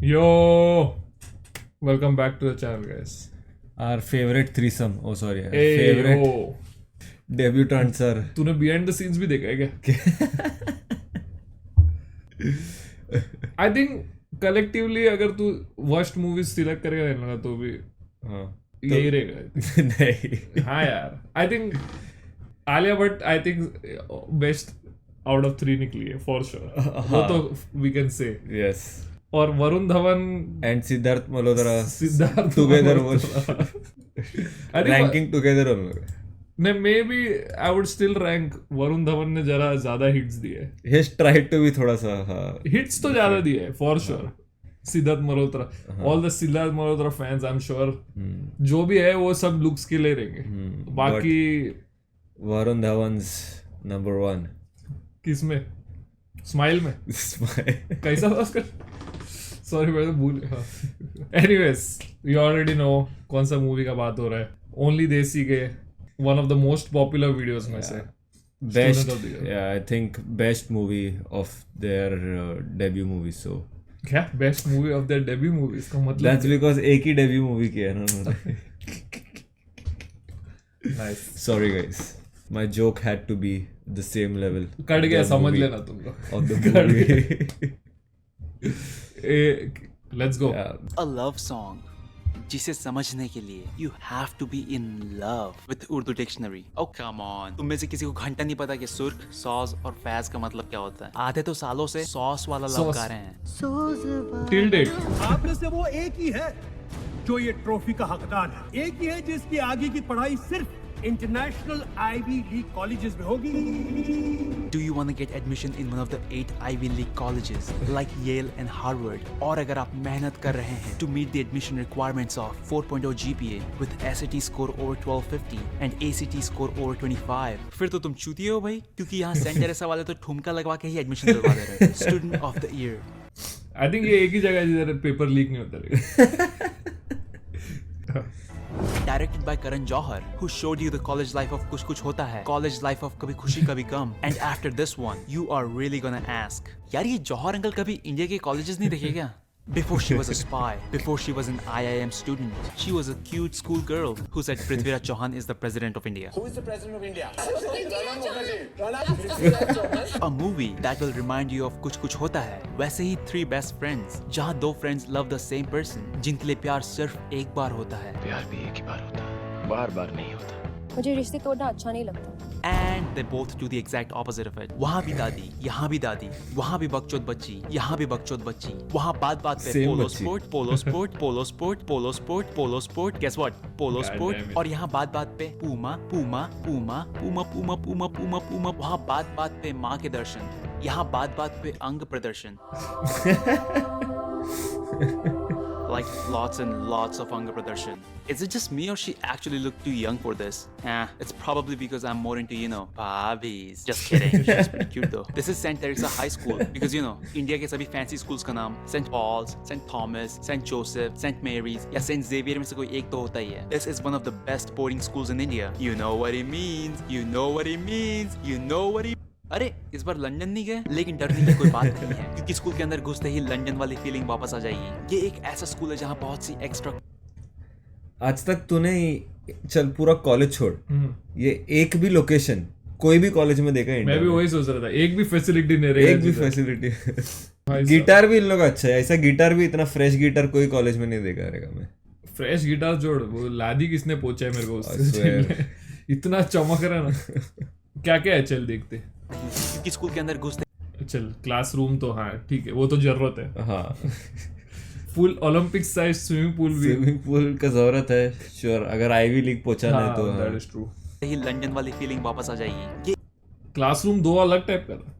Yo, welcome back to the channel, guys. Our favorite threesome. Oh, sorry. Hey, favorite yo, debutant, sir. तूने behind the scenes भी देखा है क्या? I think collectively अगर तू worst movies select करेगा ना तो भी हाँ यही रहेगा. नहीं हाँ यार, I think Alia Bhatt I think best out of 3 निकली है for sure. वो तो we can say. yes और Varun Dhawan and Siddharth Malhotra Siddharth together Malhotra. I think ranking together उन लोग नहीं maybe I would still rank Varun Dhawan ने जरा ज्यादा हिट्स दिए. he has tried to be थोड़ा सा हाँ हिट्स तो ज्यादा दिए for sure. Siddharth Malhotra, all the Siddharth Malhotra fans I am sure जो भी है वो सब लुक्स के लिए रहेंगे. बाकी वरुण धवन's number 1 किसमें? स्माइल में कैसा था उसका? सॉरी मैं तो भूल गया. एनीवेज यू ऑलरेडी नो कौन सा मूवी का बात हो रहा है. ओनली देसी के one of the most popular videos में से best Student of the year. yeah I think best movie of their debut movie so क्या best movie of their debut movie इसका मतलब that's because एक ही debut movie किया है ना उन्होंने. Nice. sorry guys my joke had to be the same level cut गया the समझ movie- लेना तुम लोग. of the movie. Let's go. Yeah. A love song जिसे समझने के लिए you have to be in love with Urdu dictionary. Oh come on. तुम में से किसी को घंटा नहीं पता कि सुर्ख, सॉस और फैज का मतलब क्या होता है? आधे तो सालों से सॉस वाला लव Sauce. गा रहे हैं. टिल डेट आप में से वो एक ही है जो ये ट्रॉफी का हकदार है. एक ही है जिसकी आगे की पढ़ाई सिर्फ इंटरनेशनल आईवी लीग कॉलेजेस में होगी. Do you want to get admission in one of the 8 Ivy League colleges like Yale and Harvard? और अगर आप मेहनत कर रहे हैं to meet the admission requirements of 4.0 GPA with SAT score over 1250 and ACT score over 25, फिर तो तुम चूतिए हो भाई, क्योंकि यहाँ सेंट टेरेसा वाले तो ठुमका लगवा के ही एडमिशन दिलवा दे रहे हैं. Student of the year. I think ये एक ही जगह है जिधर पेपर लीक नहीं होता रहेगा. Directed by Karan Johar, who showed you the college life of Kuch Kuch Hota Hai, college life of Kabhi Khushi Kabhi Gum, and after this one, you are really gonna ask, यार ये जौहर uncle कभी India के colleges नहीं देखे क्या? Before she was a spy, before she was an IIM student, she was a cute school girl who said Prithviraj Chauhan is the president of India. Who is the president of India? A movie that will remind you of Kuch Kuch Hota Hai. वैसे ही 3 best friends, जहाँ 2 friends love the same person, जिनके लिए प्यार सिर्फ एक बार होता है. प्यार भी एक ही बार होता है, बार बार नहीं होता. मुझे रिश्ते तोड़ना अच्छा नहीं लगता. And they both do the exact opposite of it. वहाँ भी दादी, यहाँ भी दादी, वहाँ भी बकचोद बच्ची, यहाँ भी बकचोद बच्ची. वहाँ बात पे Same पोलो बच्ची. Sport, polo sport, polo sport, polo sport, polo sport. Guess what? Polo God sport. damn it. और यहाँ बात पे Puma, Puma, Puma, Puma, Puma, Puma, Puma, Puma. वहाँ बात पे माँ के दर्शन. यहाँ बात पे अंग प्रदर्शन. Like lots and lots of Anga Pradarshan. Is it just me or she actually looked too young for this? It's probably because I'm more into, Bhabis. Just kidding. She's pretty cute though. This is St. Teresa High School because, India के सभी fancy schools का नाम St. Paul's, St. Thomas, St. Joseph, St. Mary's या St. Xavier में से कोई एक तो होता ही है. This is one of the best boarding schools in India. You know what it means. You know what it means. You know what it अरे इस बार लंदन नहीं गए, लेकिन डरने की कोई बात नहीं है क्योंकि स्कूल के अंदर घुसते ही लंदन वाली फीलिंग वापस आ जाएगी. ये एक ऐसा स्कूल है जहाँ बहुत सी एक्स्ट्रा. आज तक तूने चल पूरा कॉलेज छोड़ ये एक भी लोकेशन कोई भी कॉलेज में देखा है मैं भी इंडिया वही सोच रहा था. एक भी फैसिलिटी नहीं में? रहेगा एक भी जिधर. फैसिलिटी भाई साहब. गिटार भी इन लोग अच्छा है. ऐसा गिटार भी इतना फ्रेश गिटार कोई कॉलेज में नहीं देखा रहेगा मैं. फ्रेश गिटार जोड़, वो लादी किसने पोचा है मेरे को I swear. उससे. इतना चमक रहा है ना. क्या क्या है चल देखते. क्योंकि स्कूल के अंदर घुसते चल क्लासरूम तो हाँ ठीक है, वो तो जरूरत है. हाँ full Olympic size swimming pool भी. स्विमिंग पूल का जरूरत है श्योर. अगर आईवी लीग पहुंचा नहीं तो दैट हाँ. Is true. ही लंदन वाली फीलिंग वापस आ जाएगी. ये क्लासरूम 2 अलग टाइप का था.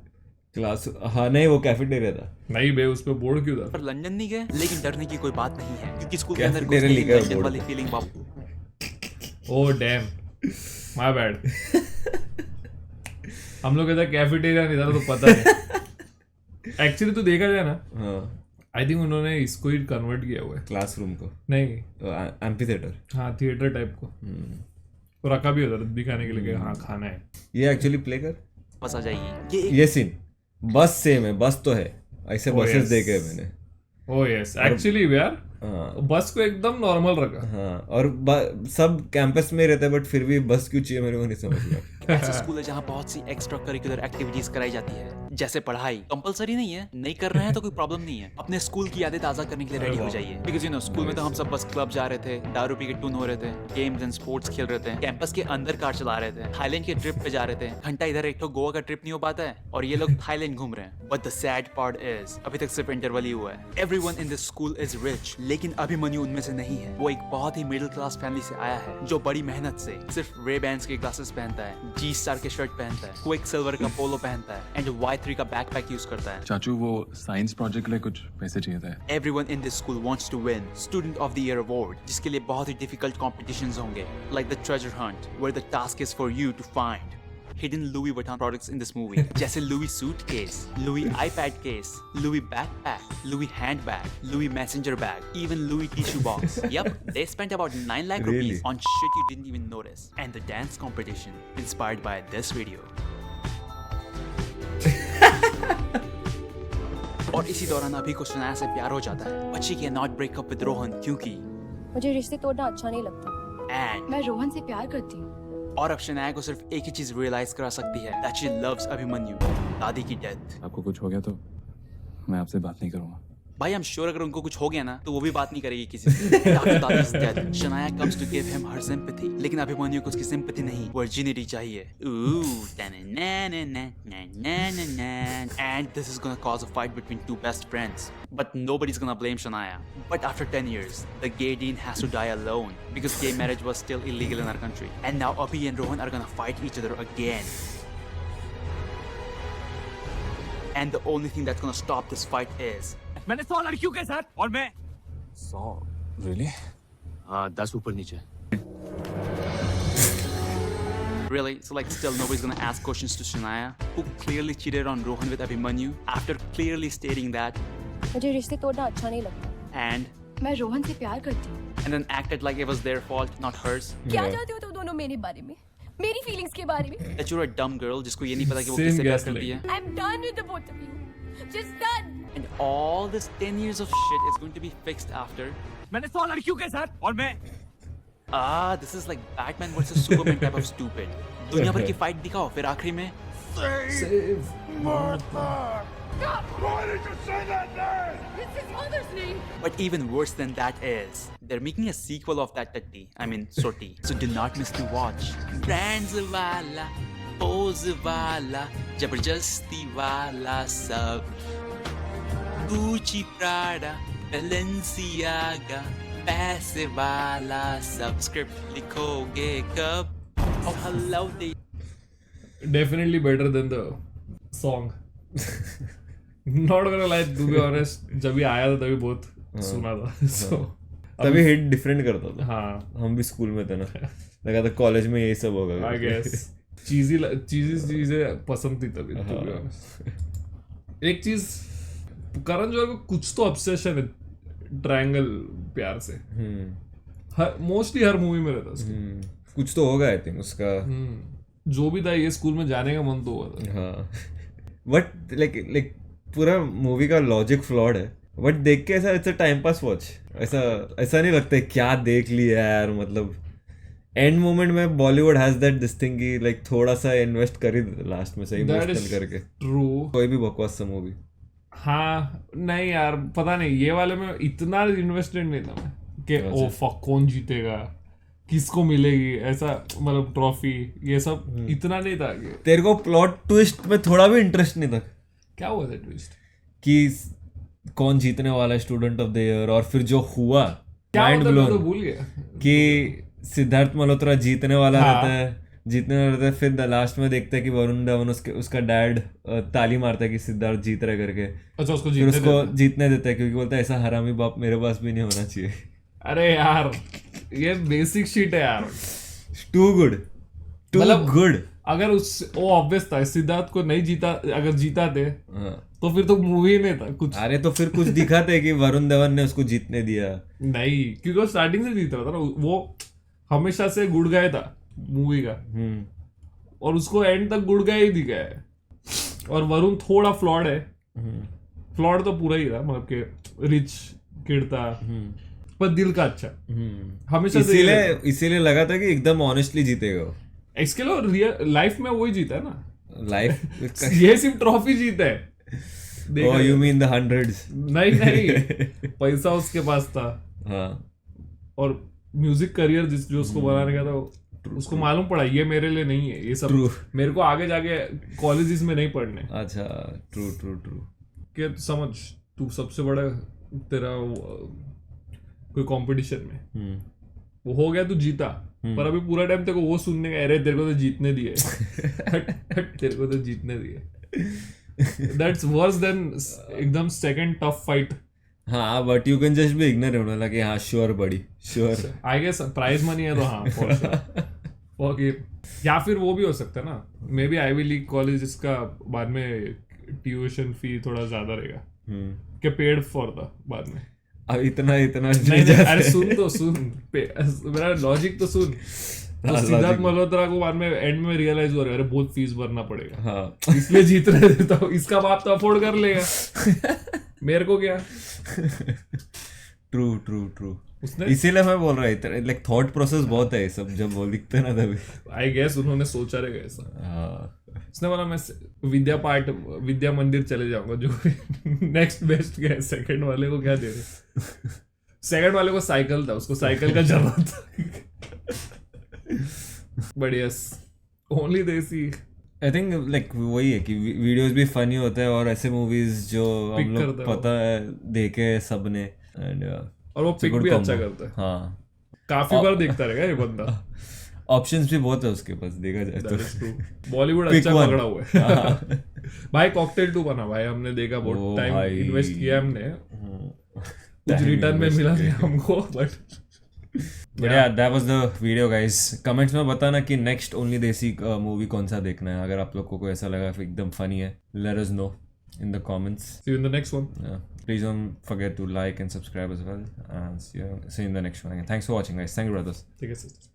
क्लास हाँ नहीं वो कैफेटेरिया था. नहीं बे उस पे बोर्ड क्यों था? पर लंदन नहीं गए, लेकिन डरने की कोई बात नहीं है क्योंकि स्कूल के अंदर Cafeteria घुसते ही लिखा है लंदन बोर्ड वाली पे. फीलिंग वापस. Oh damn, my bad. हम लोग कहता कैफेटेरिया नहीं था तो पता है. एक्चुअली तो देखा जाए ना, हाँ आई थिंक उन्होंने इसको ही कन्वर्ट किया हुआ है. क्लासरूम को नहीं एम्पी थिएटर. हाँ थिएटर टाइप को. तो रखा भी होता था दिखाने के लिए कि हाँ खाना है. ये एक्चुअली प्ले कर. वापस आ जाएगी. ये एक ये सीन बस सेम है. बस तो है ऐसे Oh, बसेस yes. देखे हैं मैंने. Oh yes, actually we are बस को एकदम नॉर्मल रखा. हाँ, और सब कैंपस में रहते हैं बट फिर भी बस क्यों चाहिए मेरे को नहीं समझ में. ऐसा स्कूल है जहाँ बहुत सी एक्स्ट्रा करिकुलर एक्टिविटीज कराई जाती है, जैसे पढ़ाई कंपलसरी नहीं है, नहीं कर रहे हैं तो कोई प्रॉब्लम नहीं है. अपने स्कूल की यादें ताजा करने के लिए रेडी हो जाइए, बिकॉज यू नो स्कूल में तो हम सब बस क्लब जा रहे थे, दारू पी के टून हो रहे थे, गेम्स एंड स्पोर्ट्स खेल रहे थे, कैंपस के अंदर कार चला रहे थे, थाईलैंड के ट्रिप पे जा रहे थे. घंटा इधर एक तो गोवा का ट्रिप नहीं हो पाता है और ये लोग थाईलैंड घूम रहे हैं. But the sad part is अभी तक सिर्फ इंटरवल ही हुआ है. Everyone in this school is rich, लेकिन अभिमन्यु उनमें से नहीं है. वो एक बहुत ही मिडिल क्लास फैमिली से आया है जो बड़ी मेहनत से सिर्फ रे बैंड्स के ग्लासेस पहनता है, जी स्टार के शर्ट पहनता है, क्विक सिल्वर का पोलो पहनता है एंड Y3 का बैकपैक यूज करता है. चाचू वो साइंस प्रोजेक्ट के लिए कुछ पैसे चाहिए थे. Everyone in this school wants to win Student of the Year award, जिसके लिए बहुत ही difficult competitions होंगे, like the treasure hunt, where the task is for you to find hidden Louis Vuitton products in this movie, जैसे Louis suitcase, Louis iPad case, Louis backpack, Louis handbag, Louis messenger bag, even Louis tissue box. Yep, they spent about 9 lakh Really? rupees on shit you didn't even notice. And the dance competition inspired by this video. और इसी दौरान अभी को सुनाया से प्यार हो जाता है, but she cannot break up with Rohan क्योंकि मुझे रिश्ते तोड़ना अच्छा नहीं लगता. and मैं रोहन से प्यार करती हूँ. और अब शनाया को सिर्फ एक ही चीज रियलाइज करा सकती है, that she loves अभिमन्यु, दादी की डेथ. आपको कुछ हो गया तो मैं आपसे बात नहीं करूंगा. भाई आई एम श्योर अगर उनको कुछ हो गया ना तो वो भी बात नहीं करेगी किसी से. After Dadi's death, Shanaya comes to give him her sympathy, लेकिन अभिमन्यु को उसकी sympathy नहीं, virginity चाहिए. Ooh, and this is gonna cause a fight between two best friends. But nobody's gonna blame Shania. But after 10 years, the gay dean has to die alone because gay marriage was still illegal in our country. And now Abhi and Rohan are gonna fight each other again. And the only thing that's gonna stop this fight is मैंने 100 लड़कियों के साथ और मैं 100 really? हाँ 10 ऊपर नीचे. really, so like still nobody's gonna ask questions to Shania, who clearly cheated on Rohan with Abhimanyu after clearly stating that मुझे रिश्ते तोड़ना अच्छा नहीं लगता. and मैं रोहन से प्यार करती हूँ. and then acted like it was their fault, not hers. क्या जानते हो तुम दोनों मेरे बारे में, मेरी फीलिंग्स के बारे में? That you're a dumb girl जिसको ये नहीं पता कि वो Same किससे प्यार gaslighting. करती है. I'm done with the both of you. Just done. And all this 10 years of shit is going to be fixed after. मैंने 100 लड़कियों के साथ और मैं This is like Batman versus Superman type of stupid. दुनिया भर की फाइट दिखाओ फिर आखिरी में It's his mother's name. But even worse than that is they're making a sequel of that Tatti. I mean Soti. So do not miss to watch. Brands wala, pose wala, जबरदस्ती वाला सब. Gucci, Prada, Balenciaga, पैसे वाला सब. Script लिखोगे कब? Oh hello they. Definitely better than the song. Not gonna lie, to be honest, जब ये आया था तभी बहुत सुना था. So तभी हिट डिफरेंट करता था. हाँ, हम भी स्कूल में थे ना, लगा था कॉलेज में यही सब होगा. I guess चीजें पसंद थी तभी. To be honest. एक चीज करण जौहर को कुछ तो ऑब्सेशन है ट्रायंगल प्यार से. मोस्टली हर मूवी में रहता है उसका. कुछ तो होगा आई थिंक उसका. जो भी था ये स्कूल में जाने का मन तो हुआ था. हाँ, बट लाइक पूरा मूवी का लॉजिक फ्लॉड है. बट देख के ऐसा it's a time pass watch. ऐसा नहीं लगता है क्या देख लिया यार. मतलब एंड मोमेंट में Bollywood has that this thing की लाइक थोड़ा सा इन्वेस्ट कर ही देते लास्ट में से इमोशनल करके. ट्रू. कोई भी बकवास सा मूवी. हाँ नहीं यार, पता नहीं ये वाले में इतना इन्वेस्टेड नहीं था मैं कि ओ फक कौन जीतेगा, किसको मिलेगी, ऐसा मतलब ट्रॉफी, ये सब इतना नहीं था. तेरे को प्लॉट ट्विस्ट में थोड़ा भी इंटरेस्ट नहीं था. क्या हुआ था ट्विस्ट कि कौन जीतने वाला है स्टूडेंट ऑफ द ईयर. और फिर जो हुआ माइंड मैं तो ब्लोन भूल गया कि सिद्धार्थ मल्होत्रा जीतने वाला रहता है. फिर लास्ट में देखते हैं कि वरुण धवन उसका डैड ताली मारता है कि सिद्धार्थ जीत रहा करके. अच्छा उसको फिर उसको जीतने देता है क्योंकि बोलता है ऐसा हरामी बाप मेरे पास भी नहीं होना चाहिए. अरे यार ये बेसिक शीट है यार. टू गुड मतलब गुड. अगर वो ऑब्वियस था सिद्धार्थ को नहीं जीता, अगर जीता थे तो फिर तो मूवी नहीं था कुछ. अरे तो फिर कुछ दिखाते कि वरुण धवन ने उसको जीतने दिया. नहीं, क्योंकि वो स्टार्टिंग से जीत रहा था ना. वो हमेशा से गुड गाय था मूवी का और उसको एंड तक गुड गाय ही दिखाया है. और वरुण थोड़ा फ्लॉड है. फ्लॉड तो पूरा ही था, मतलब कि रिच किड था पर दिल का अच्छा हमेशा से इसीलिए लगा था कि एकदम ऑनेस्टली जीतेगा वो। इसके लिए रियल लाइफ में वही जीता है ना लाइफ ये सिर्फ ट्रॉफी जीता है Oh, you mean the hundreds? नहीं पैसा उसके पास था हाँ और म्यूजिक करियर जो उसको बनाने का था उसको मालूम पड़ा ये मेरे लिए नहीं है ये सब मेरे को आगे जाके कॉलेजेस में नहीं पढ़ने। अच्छा ट्रू ट्रू ट्रू कि समझ तू सबसे बड़ा तेरा कोई कंपटीशन में वो हो गया तू जीता पर अभी पूरा टाइम तेरे को वो सुनने का अरे तेरे को तो जीतने दिए तेरे को तो जीतने दिए दैट्स वर्स देन एकदम सेकंड टफ फाइट। हाँ but you can just be ignore होना लगे हाँ श्योर बड़ी sure I guess prize money है तो हाँ for sure. Okay. या फिर वो भी हो सकता है ना maybe Ivy League college इसका बाद में ट्यूशन फी थोड़ा ज्यादा रहेगा कि पेड फॉर था बाद में। अब इतना नहीं अरे सुन मेरा लॉजिक तो सुन तो सिद्धार्थ मल्होत्रा को बाद में एंड में रियलाइज हो रहा है अरे बहुत फीस भरना पड़ेगा हाँ इसलिए जीत रहे थे तो इसका बाप तो अफोर्ड कर लेगा मेरे को क्या। ट्रू ट्रू ट्रू उसने इसीलिए मैं बोल रहा था लाइक थॉट प्रोसेस बहुत है ये सब जब वो लिखते ना तभी आई गेस उन्होंने सोचा रहेगा ऐसा। उसने बोला मैं विद्या मंदिर चले जाऊंगा जो नेक्स्ट बेस्ट क्या है सेकंड वाले को क्या दे रहे सेकंड वाले को साइकिल था उसको साइकिल का जरूरत था बट यस ओनली देसी आई थिंक लाइक वही है कि वीडियोस भी फनी होते हैं और ऐसे मूवीज जो हम लोग पता है देखे सबने एंड और वो पिक भी अच्छा करता है। हाँ काफी बार देखता रहेगा ये बंदा ऑप्शंस भी बहुत है उसके पास देखा जाए तो बॉलीवुड अच्छा पकड़ा हुआ है भाई कॉकटेल 2 बना भाई हमने देखा बहुत टाइम इन्वेस्ट किया हमने कुछ रिटर्न में मिला नहीं हमको but yeah that was the video guys comments में बताना कि नेक्स्ट ओनली देसी मूवी कौन सा देखना है अगर आप लोग को कोई ऐसा लगा एकदम फनी है let us know in the comments. See you in the next one. Yeah. Please don't forget to like and subscribe as well and see you in the next one again. Thanks for watching guys. Thank you brothers. Take care.